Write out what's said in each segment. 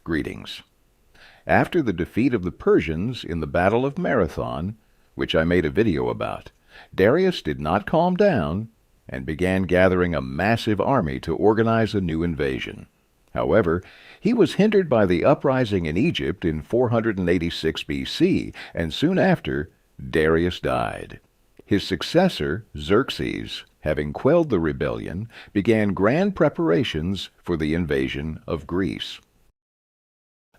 Greetings. After the defeat of the Persians in the Battle of Marathon, which I made a video about, Darius did not calm down and began gathering a massive army to organize a new invasion. However, he was hindered by the uprising in Egypt in 486 BC, and soon after, Darius died. His successor, Xerxes, having quelled the rebellion, began grand preparations for the invasion of Greece.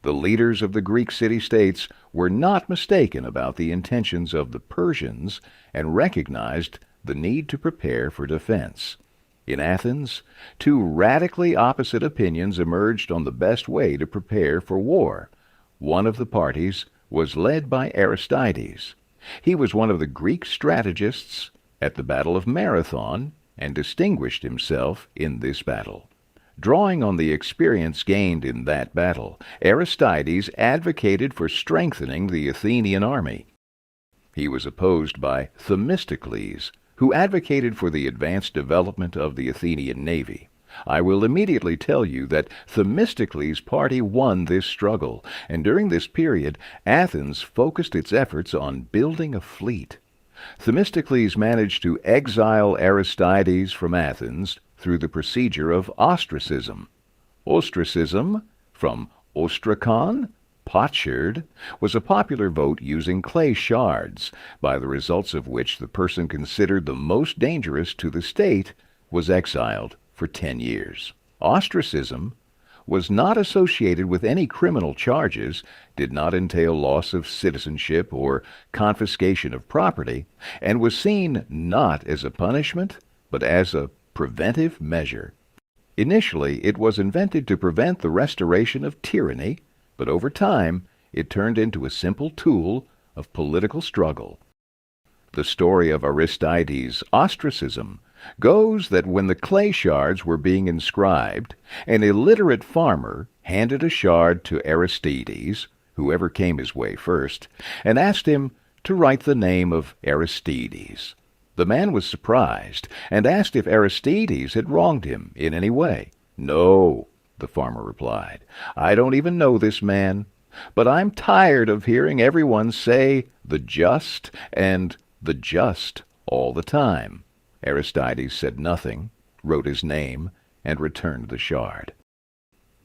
The leaders of the Greek city-states were not mistaken about the intentions of the Persians and recognized the need to prepare for defense. In Athens, two radically opposite opinions emerged on the best way to prepare for war. One of the parties was led by Aristides. He was one of the Greek strategists at the Battle of Marathon and distinguished himself in this battle. Drawing on the experience gained in that battle, Aristides advocated for strengthening the Athenian army. He was opposed by Themistocles, who advocated for the advanced development of the Athenian navy. I will immediately tell you that Themistocles' party won this struggle, and during this period, Athens focused its efforts on building a fleet. Themistocles managed to exile Aristides from Athens through the procedure of ostracism. Ostracism, from ostrakon, potsherd, was a popular vote using clay shards, by the results of which the person considered the most dangerous to the state was exiled for 10 years. Ostracism was not associated with any criminal charges, did not entail loss of citizenship or confiscation of property, and was seen not as a punishment, but as a preventive measure. Initially, it was invented to prevent the restoration of tyranny, but over time, it turned into a simple tool of political struggle. The story of Aristides' ostracism goes that when the clay shards were being inscribed, an illiterate farmer handed a shard to Aristides, whoever came his way first, and asked him to write the name of Aristides. The man was surprised and asked if Aristides had wronged him in any way. "No," the farmer replied. "I don't even know this man, but I'm tired of hearing everyone say the just and the just all the time." Aristides said nothing, wrote his name, and returned the shard.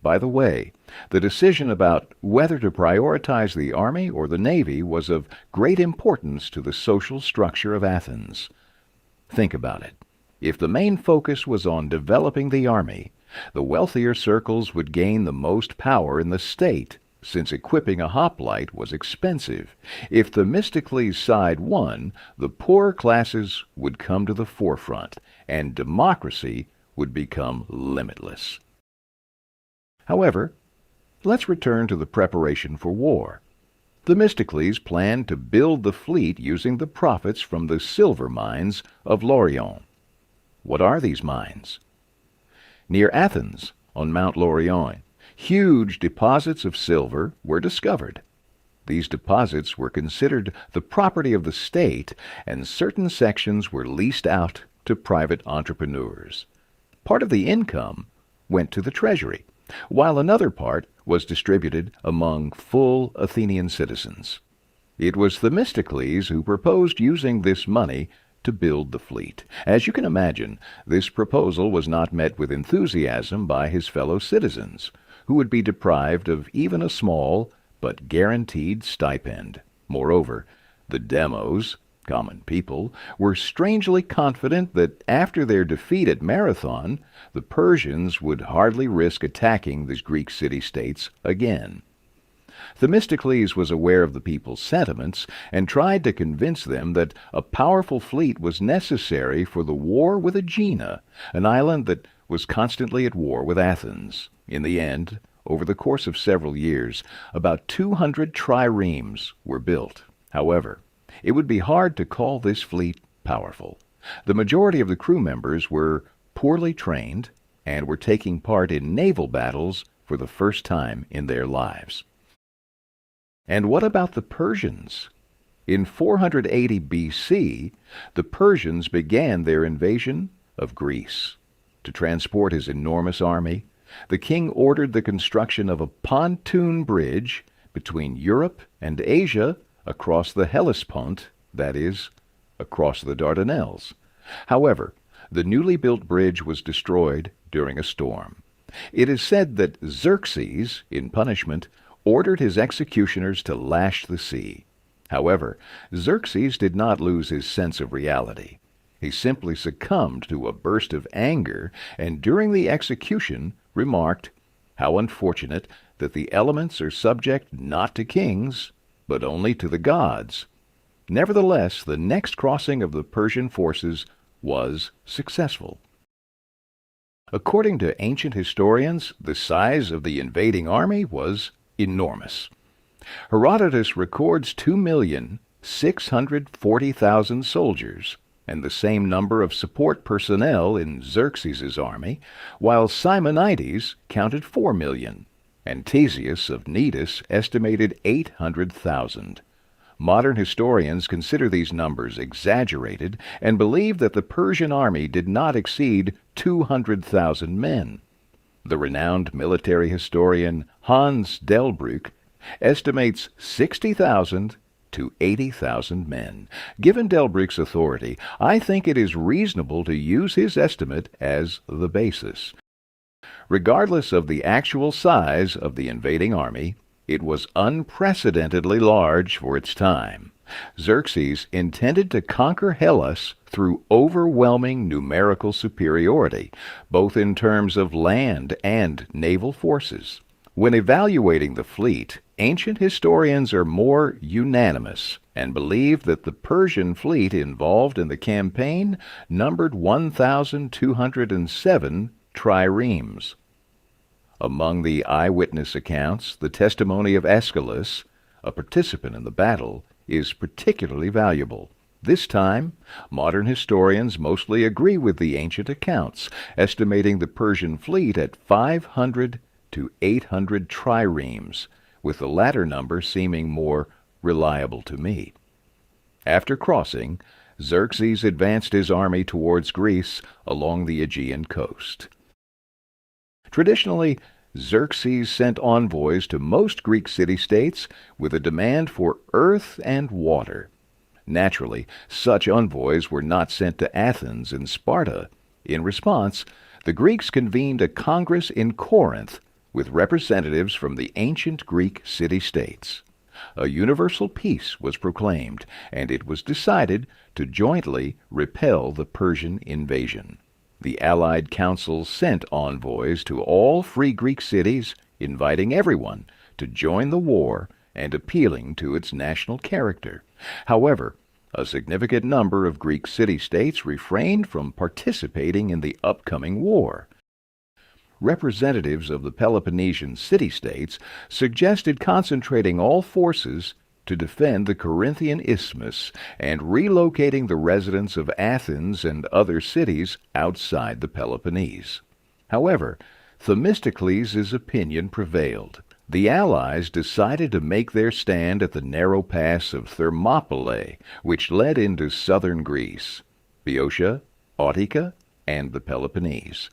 By the way, the decision about whether to prioritize the army or the navy was of great importance to the social structure of Athens. Think about it. If the main focus was on developing the army, the wealthier circles would gain the most power in the state, since equipping a hoplite was expensive. If Themistocles' side won, the poorer classes would come to the forefront, and democracy would become limitless. However, let's return to the preparation for war. Themistocles planned to build the fleet using the profits from the silver mines of Laurion. What are these mines? Near Athens, on Mount Laurion, huge deposits of silver were discovered. These deposits were considered the property of the state, and certain sections were leased out to private entrepreneurs. Part of the income went to the treasury, while another part was distributed among full Athenian citizens. It was Themistocles who proposed using this money to build the fleet. As you can imagine, this proposal was not met with enthusiasm by his fellow citizens, who would be deprived of even a small but guaranteed stipend. Moreover, the demos, common people, were strangely confident that after their defeat at Marathon, the Persians would hardly risk attacking the Greek city-states again. Themistocles was aware of the people's sentiments and tried to convince them that a powerful fleet was necessary for the war with Aegina, an island that was constantly at war with Athens. In the end, over the course of several years, about 200 triremes were built. However, it would be hard to call this fleet powerful. The majority of the crew members were poorly trained and were taking part in naval battles for the first time in their lives. And what about the Persians? In 480 BC, the Persians began their invasion of Greece. To transport his enormous army, the king ordered the construction of a pontoon bridge between Europe and Asia across the Hellespont, that is, across the Dardanelles. However, the newly built bridge was destroyed during a storm. It is said that Xerxes, in punishment, ordered his executioners to lash the sea. However, Xerxes did not lose his sense of reality. He simply succumbed to a burst of anger, and during the execution remarked, "How unfortunate that the elements are subject not to kings, but only to the gods." Nevertheless, the next crossing of the Persian forces was successful. According to ancient historians, the size of the invading army was enormous. Herodotus records 2,640,000 soldiers, and the same number of support personnel in Xerxes' army, while Simonides counted 4 million, and Ctesias of Cnidus estimated 800,000. Modern historians consider these numbers exaggerated and believe that the Persian army did not exceed 200,000 men. The renowned military historian Hans Delbrück estimates 60,000 to 80,000 men. Given Delbrück's authority, I think it is reasonable to use his estimate as the basis. Regardless of the actual size of the invading army, it was unprecedentedly large for its time. Xerxes intended to conquer Hellas through overwhelming numerical superiority, both in terms of land and naval forces. When evaluating the fleet, ancient historians are more unanimous and believe that the Persian fleet involved in the campaign numbered 1,207 triremes. Among the eyewitness accounts, the testimony of Aeschylus, a participant in the battle, is particularly valuable. This time, modern historians mostly agree with the ancient accounts, estimating the Persian fleet at 500 to 800 triremes, with the latter number seeming more reliable to me. After crossing, Xerxes advanced his army towards Greece along the Aegean coast. Traditionally, Xerxes sent envoys to most Greek city-states with a demand for earth and water. Naturally, such envoys were not sent to Athens and Sparta. In response, the Greeks convened a congress in Corinth with representatives from the ancient Greek city-states. A universal peace was proclaimed, and it was decided to jointly repel the Persian invasion. The Allied councils sent envoys to all free Greek cities, inviting everyone to join the war and appealing to its national character. However, a significant number of Greek city-states refrained from participating in the upcoming war. Representatives of the Peloponnesian city-states suggested concentrating all forces to defend the Corinthian isthmus and relocating the residents of Athens and other cities outside the Peloponnese. However, Themistocles' opinion prevailed. The Allies decided to make their stand at the narrow pass of Thermopylae, which led into southern Greece, Boeotia, Utica, and the Peloponnese.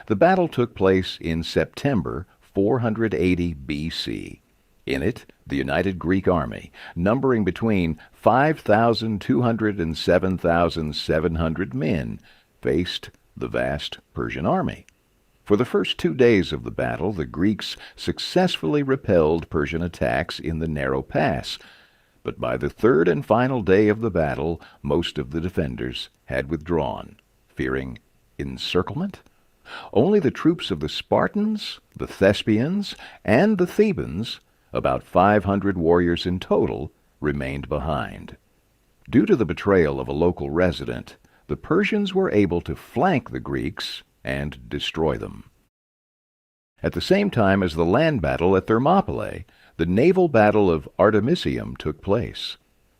The battle took place in September 480 BC. In it, the united Greek army, numbering between 5,200 and 7,700 men, faced the vast Persian army. For the first 2 days of the battle, the Greeks successfully repelled Persian attacks in the narrow pass, but by the third and final day of the battle, most of the defenders had withdrawn, fearing encirclement. Only the troops of the Spartans, the Thespians, and the Thebans, about 500 warriors in total, remained behind. Due to the betrayal of a local resident, the Persians were able to flank the Greeks and destroy them. At the same time as the land battle at Thermopylae, the naval battle of Artemisium took place.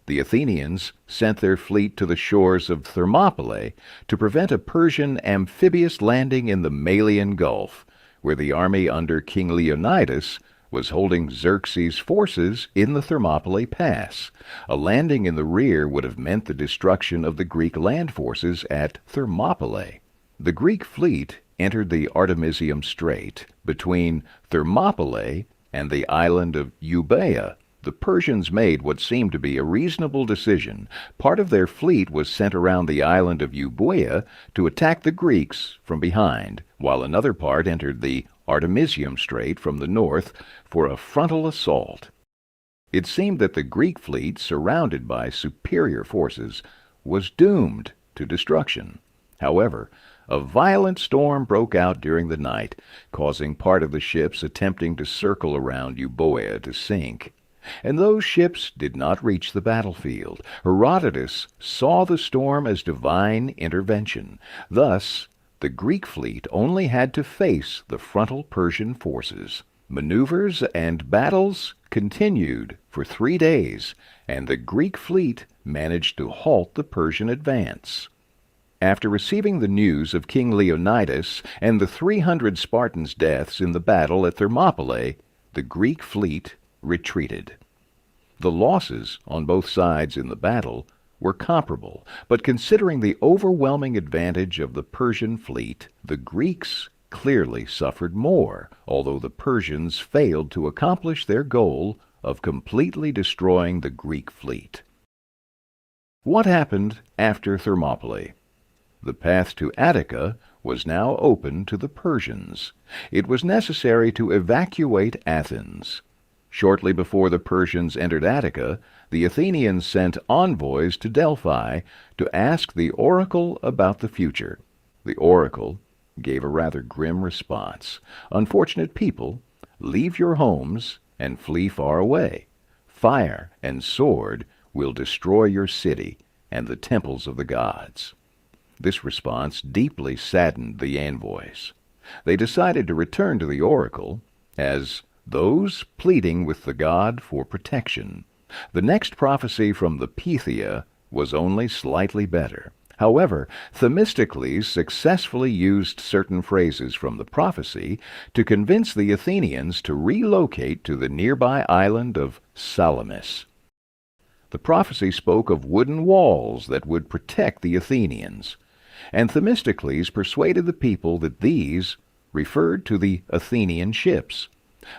The Athenians sent their fleet to the shores of Thermopylae to prevent a Persian amphibious landing in the Malian Gulf, where the army under King Leonidas was holding Xerxes' forces in the Thermopylae Pass. A landing in the rear would have meant the destruction of the Greek land forces at Thermopylae. The Greek fleet entered the Artemisium Strait between Thermopylae and the island of Euboea. The Persians made what seemed to be a reasonable decision. Part of their fleet was sent around the island of Euboea to attack the Greeks from behind, while another part entered the Artemisium Strait from the north for a frontal assault. It seemed that the Greek fleet, surrounded by superior forces, was doomed to destruction. However, a violent storm broke out during the night, causing part of the ships attempting to circle around Euboea to sink. And those ships did not reach the battlefield. Herodotus saw the storm as divine intervention. Thus, the Greek fleet only had to face the frontal Persian forces. Maneuvers and battles continued for 3 days, and the Greek fleet managed to halt the Persian advance. After receiving the news of King Leonidas and the 300 Spartans' deaths in the battle at Thermopylae, the Greek fleet retreated. The losses on both sides in the battle were comparable, but considering the overwhelming advantage of the Persian fleet, the Greeks clearly suffered more, although the Persians failed to accomplish their goal of completely destroying the Greek fleet. What happened after Thermopylae? The path to Attica was now open to the Persians. It was necessary to evacuate Athens. Shortly before the Persians entered Attica, the Athenians sent envoys to Delphi to ask the oracle about the future. The oracle gave a rather grim response. "Unfortunate people, leave your homes and flee far away. Fire and sword will destroy your city and the temples of the gods." This response deeply saddened the envoys. They decided to return to the oracle as those pleading with the god for protection. The next prophecy from the Pythia was only slightly better. However, Themistocles successfully used certain phrases from the prophecy to convince the Athenians to relocate to the nearby island of Salamis. The prophecy spoke of wooden walls that would protect the Athenians, and Themistocles persuaded the people that these referred to the Athenian ships.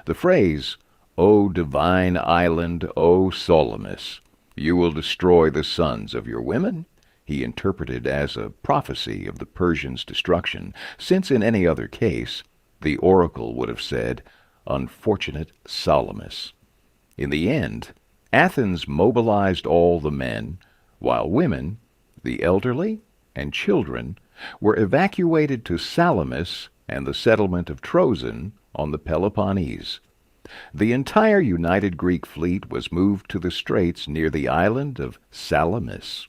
The phrase, "O divine island, O Salamis, you will destroy the sons of your women," he interpreted as a prophecy of the Persians' destruction, since in any other case the oracle would have said, "Unfortunate Salamis." In the end, Athens mobilized all the men, while women, the elderly, and children were evacuated to Salamis and the settlement of Troezen on the Peloponnese. The entire united Greek fleet was moved to the straits near the island of Salamis.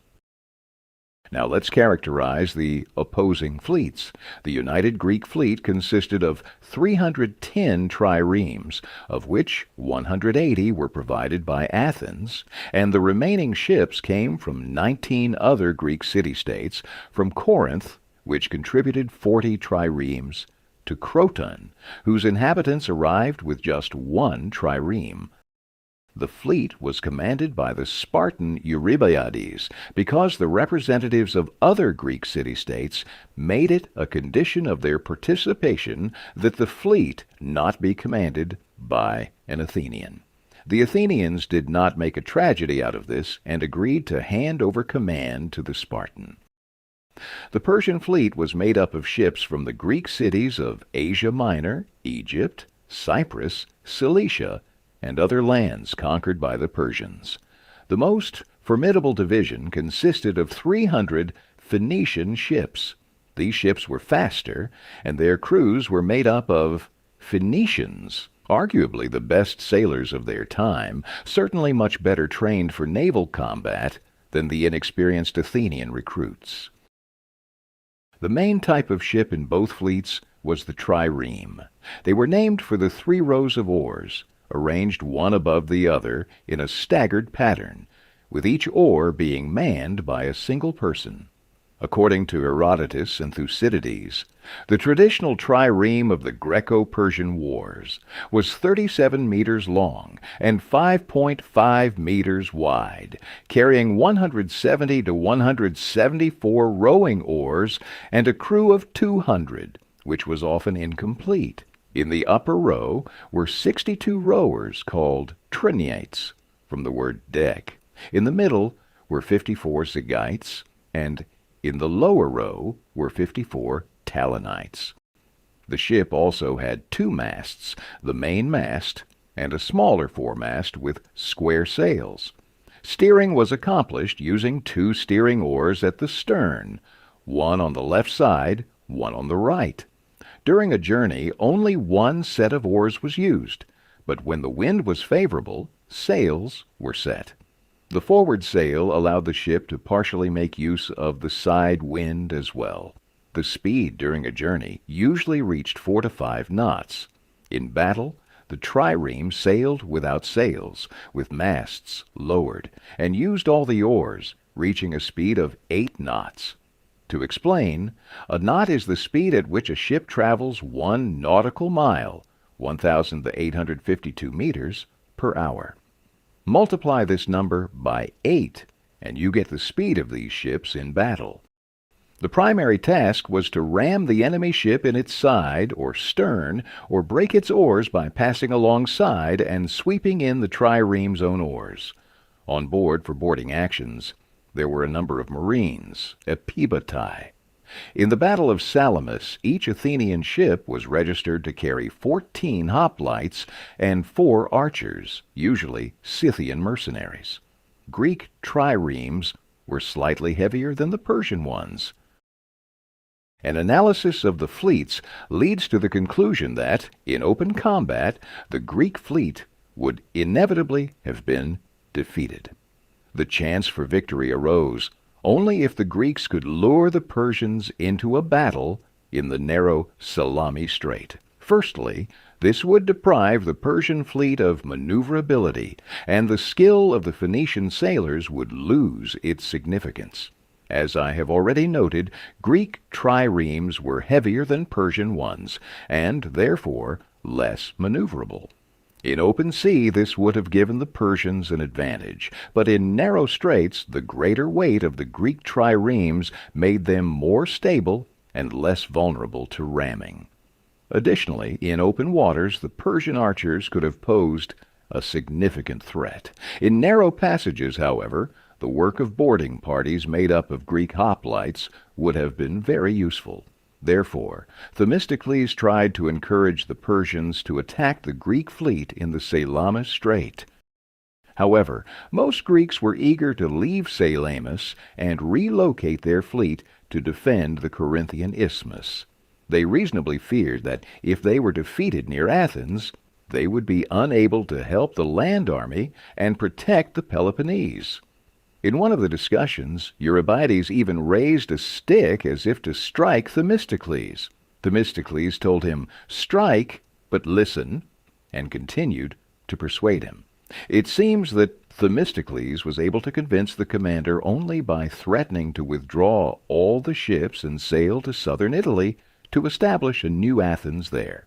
Now let's characterize the opposing fleets. The united Greek fleet consisted of 310 triremes, of which 180 were provided by Athens, and the remaining ships came from 19 other Greek city-states, from Corinth, which contributed 40 triremes, to Croton, whose inhabitants arrived with just 1 trireme. The fleet was commanded by the Spartan Eurybiades because the representatives of other Greek city-states made it a condition of their participation that the fleet not be commanded by an Athenian. The Athenians did not make a tragedy out of this and agreed to hand over command to the Spartan. The Persian fleet was made up of ships from the Greek cities of Asia Minor, Egypt, Cyprus, Cilicia, and other lands conquered by the Persians. The most formidable division consisted of 300 Phoenician ships. These ships were faster, and their crews were made up of Phoenicians, arguably the best sailors of their time, certainly much better trained for naval combat than the inexperienced Athenian recruits. The main type of ship in both fleets was the trireme. They were named for the 3 rows of oars, arranged one above the other in a staggered pattern, with each oar being manned by a single person. According to Herodotus and Thucydides, the traditional trireme of the Greco-Persian wars was 37 meters long and 5.5 meters wide, carrying 170 to 174 rowing oars and a crew of 200, which was often incomplete. In the upper row were 62 rowers called triniates, from the word deck. In the middle were 54 zigites, and in the lower row were 54 talonites. The ship also had 2 masts, the main mast, and a smaller foremast with square sails. Steering was accomplished using 2 steering oars at the stern, one on the left side, one on the right. During a journey, only 1 set of oars was used, but when the wind was favorable, sails were set. The forward sail allowed the ship to partially make use of the side wind as well. The speed during a journey usually reached 4 to 5 knots. In battle, the trireme sailed without sails, with masts lowered, and used all the oars, reaching a speed of 8 knots. To explain, a knot is the speed at which a ship travels 1 nautical mile, 1,852 meters, per hour. Multiply this number by 8, and you get the speed of these ships in battle. The primary task was to ram the enemy ship in its side or stern, or break its oars by passing alongside and sweeping in the trireme's own oars. On board for boarding actions, there were a number of marines, epibatae. In the Battle of Salamis, each Athenian ship was registered to carry 14 hoplites and 4 archers, usually Scythian mercenaries. Greek triremes were slightly heavier than the Persian ones. An analysis of the fleets leads to the conclusion that, in open combat, the Greek fleet would inevitably have been defeated. The chance for victory arose only if the Greeks could lure the Persians into a battle in the narrow Salamis Strait. Firstly, this would deprive the Persian fleet of maneuverability, and the skill of the Phoenician sailors would lose its significance. As I have already noted, Greek triremes were heavier than Persian ones, and therefore less maneuverable. In open sea, this would have given the Persians an advantage, but in narrow straits, the greater weight of the Greek triremes made them more stable and less vulnerable to ramming. Additionally, in open waters, the Persian archers could have posed a significant threat. In narrow passages, however, the work of boarding parties made up of Greek hoplites would have been very useful. Therefore, Themistocles tried to encourage the Persians to attack the Greek fleet in the Salamis Strait. However, most Greeks were eager to leave Salamis and relocate their fleet to defend the Corinthian Isthmus. They reasonably feared that if they were defeated near Athens, they would be unable to help the land army and protect the Peloponnese. In one of the discussions, Eurybiades even raised a stick as if to strike Themistocles. Themistocles told him, "Strike, but listen," and continued to persuade him. It seems that Themistocles was able to convince the commander only by threatening to withdraw all the ships and sail to southern Italy to establish a new Athens there.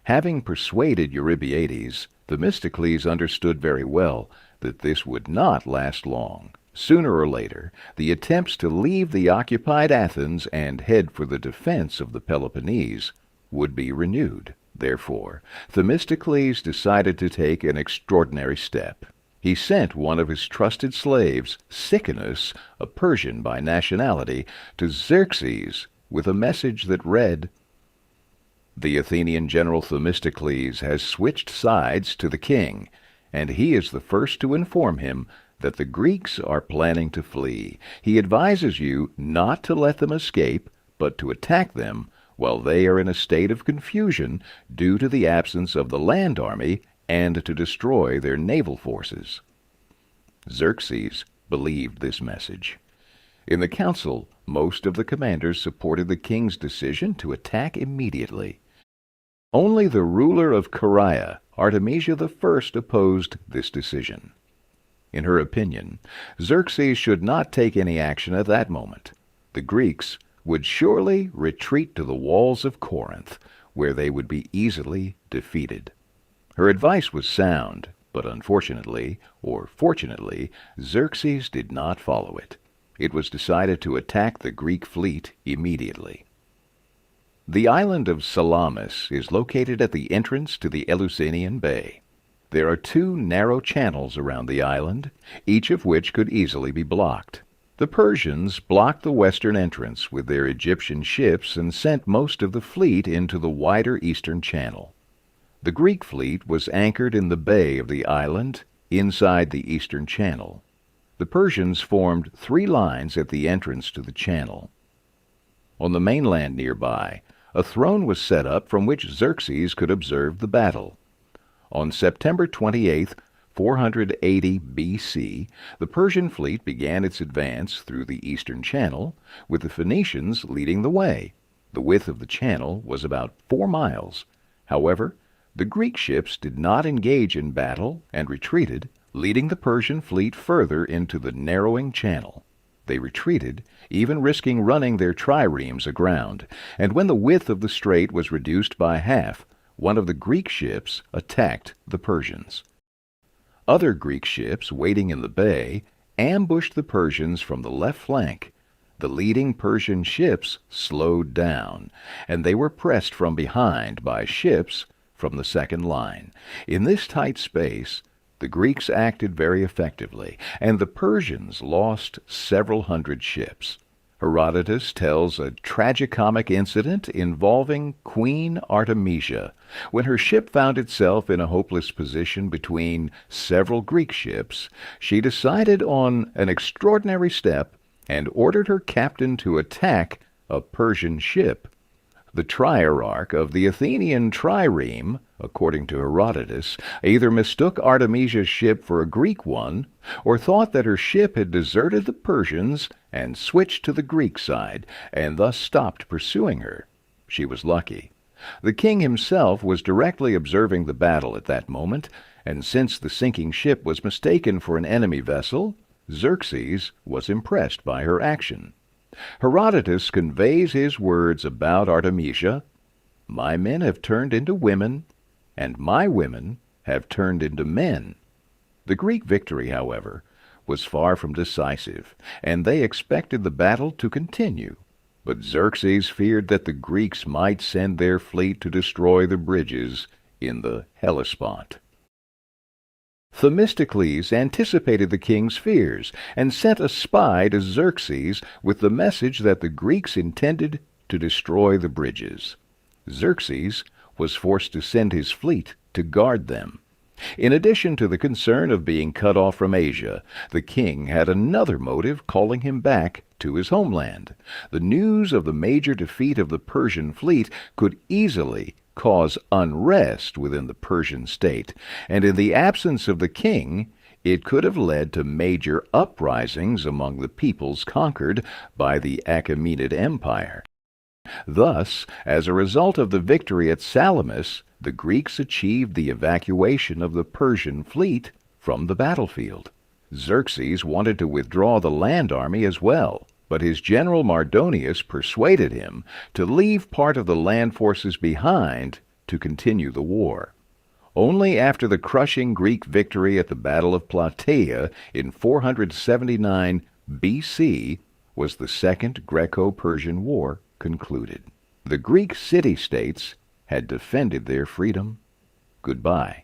Having persuaded Eurybiades, Themistocles understood very well that this would not last long. Sooner or later, the attempts to leave the occupied Athens and head for the defense of the Peloponnese would be renewed. Therefore, Themistocles decided to take an extraordinary step. He sent one of his trusted slaves, Sicanus, a Persian by nationality, to Xerxes with a message that read, "The Athenian general Themistocles has switched sides to the king, and he is the first to inform him that the Greeks are planning to flee. He advises you not to let them escape, but to attack them while they are in a state of confusion due to the absence of the land army and to destroy their naval forces." Xerxes believed this message. In the council, most of the commanders supported the king's decision to attack immediately. Only the ruler of Caria, Artemisia I, opposed this decision. In her opinion, Xerxes should not take any action at that moment. The the Greeks would surely retreat to the walls of Corinth, where they would be easily defeated. Her advice was sound, but unfortunately, or fortunately, Xerxes did not follow it. It was decided to attack the Greek fleet immediately. The island of Salamis is located at the entrance to the Eleusinian Bay. There are two narrow channels around the island, each of which could easily be blocked. The Persians blocked the western entrance with their Egyptian ships and sent most of the fleet into the wider eastern channel. The Greek fleet was anchored in the bay of the island, inside the eastern channel. The Persians formed 3 lines at the entrance to the channel. On the mainland nearby, a throne was set up from which Xerxes could observe the battle. On September 28, 480 B.C., the Persian fleet began its advance through the eastern channel, with the Phoenicians leading the way. The width of the channel was about 4 miles. However, the Greek ships did not engage in battle and retreated, leading the Persian fleet further into the narrowing channel. They retreated, even risking running their triremes aground, and when the width of the strait was reduced by half, one of the Greek ships attacked the Persians. Other Greek ships waiting in the bay ambushed the Persians from the left flank. The leading Persian ships slowed down, and they were pressed from behind by ships from the second line. In this tight space, the Greeks acted very effectively, and the Persians lost several hundred ships. Herodotus tells a tragicomic incident involving Queen Artemisia, when her ship found itself in a hopeless position between several Greek ships. She decided on an extraordinary step and ordered her captain to attack a Persian ship. The trierarch of the Athenian trireme, according to Herodotus, either mistook Artemisia's ship for a Greek one, or thought that her ship had deserted the Persians and switched to the Greek side, and thus stopped pursuing her. She was lucky. The king himself was directly observing the battle at that moment, and since the sinking ship was mistaken for an enemy vessel, Xerxes was impressed by her action. Herodotus conveys his words about Artemisia: "My men have turned into women, and my women have turned into men." The Greek victory, however, was far from decisive, and they expected the battle to continue. But Xerxes feared that the Greeks might send their fleet to destroy the bridges in the Hellespont. Themistocles anticipated the king's fears and sent a spy to Xerxes with the message that the Greeks intended to destroy the bridges. Xerxes was forced to send his fleet to guard them. In addition to the concern of being cut off from Asia, the king had another motive calling him back to his homeland. The news of the major defeat of the Persian fleet could easily cause unrest within the Persian state, and in the absence of the king, it could have led to major uprisings among the peoples conquered by the Achaemenid Empire. Thus, as a result of the victory at Salamis, the Greeks achieved the evacuation of the Persian fleet from the battlefield. Xerxes wanted to withdraw the land army as well, but his general Mardonius persuaded him to leave part of the land forces behind to continue the war. Only after the crushing Greek victory at the Battle of Plataea in 479 B.C. was the Second Greco-Persian War concluded. The Greek city-states had defended their freedom. Goodbye.